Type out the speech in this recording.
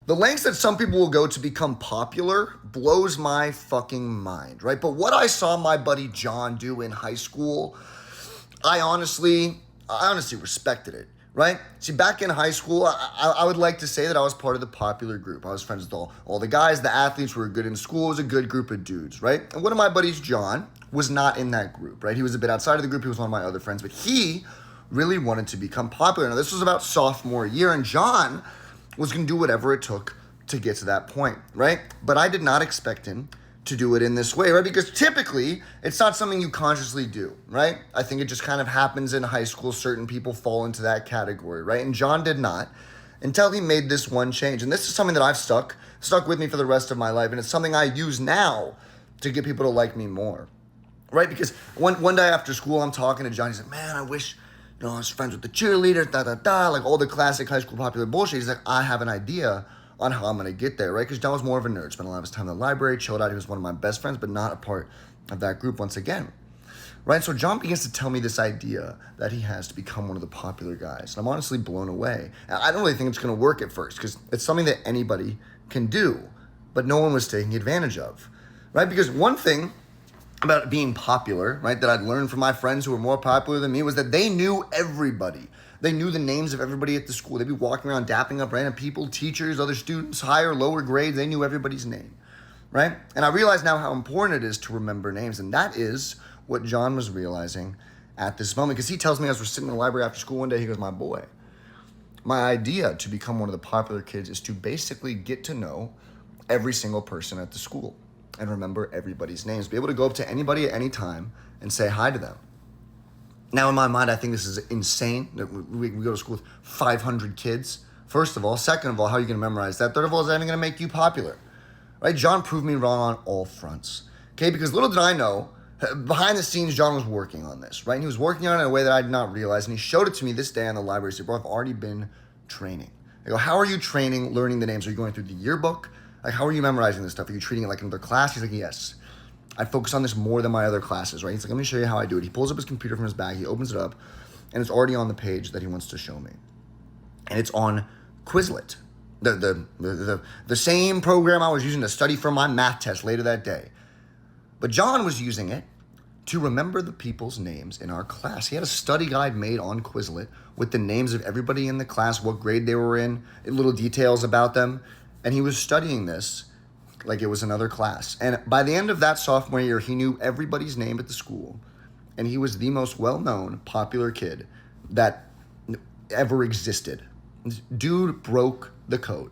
The lengths that some people will go to become popular blows my fucking mind, right? But what I saw my buddy John do in high school, I honestly respected it, right? See, back in high school, I would like to say that I was part of the popular group. I was friends with all the guys, the athletes who were good in school. It was a good group of dudes, right? And one of my buddies, John, was not in that group, right? He was a bit outside of the group. He was one of my other friends, but he really wanted to become popular. Now, this was about sophomore year, and John was going to do whatever it took to get to that point, right? But I did not expect him to do it in this way, right? Because typically, it's not something you consciously do, right? I think it just kind of happens in high school. Certain people fall into that category, right? And John did not until he made this one change. And this is something that I've stuck with me for the rest of my life. And it's something I use now to get people to like me more, right? Because one day after school, I'm talking to John. He's like, man, I wish, I was friends with the cheerleader, like all the classic high school popular bullshit. He's like, I have an idea on how I'm going to get there, right? Because John was more of a nerd, spent a lot of his time in the library, chilled out. He was one of my best friends, but not a part of that group once again, right? So John begins to tell me this idea that he has to become one of the popular guys. And I'm honestly blown away. And I don't really think it's going to work at first because it's something that anybody can do, but no one was taking advantage of, right? Because one thing about being popular, right, that I'd learned from my friends who were more popular than me was that they knew everybody. They knew the names of everybody at the school. They'd be walking around dapping up random people, teachers, other students, higher, lower grades. They knew everybody's name, right? And I realize now how important it is to remember names. And that is what John was realizing at this moment. Because he tells me as we're sitting in the library after school one day, he goes, my boy, my idea to become one of the popular kids is to basically get to know every single person at the school and remember everybody's names. Be able to go up to anybody at any time and say hi to them. Now, in my mind, I think this is insane that we go to school with 500 kids. First of all. Second of all, how are you going to memorize that? Third of all, is that even going to make you popular? Right? John proved me wrong on all fronts. Okay? Because little did I know, behind the scenes, John was working on this, right? And he was working on it in a way that I did not realize. And he showed it to me this day in the library. He said, bro, I've already been training. I go, how are you training, learning the names? Are you going through the yearbook? Like, how are you memorizing this stuff? Are you treating it like another class? He's like, yes. I focus on this more than my other classes, right? He's like, let me show you how I do it. He pulls up his computer from his bag, he opens it up, and it's already on the page that he wants to show me. And it's on Quizlet, the same program I was using to study for my math test later that day. But John was using it to remember the people's names in our class. He had a study guide made on Quizlet with the names of everybody in the class, what grade they were in, little details about them. And he was studying this like it was another class. And by the end of that sophomore year, he knew everybody's name at the school. And he was the most well-known, popular kid that ever existed. Dude broke the code.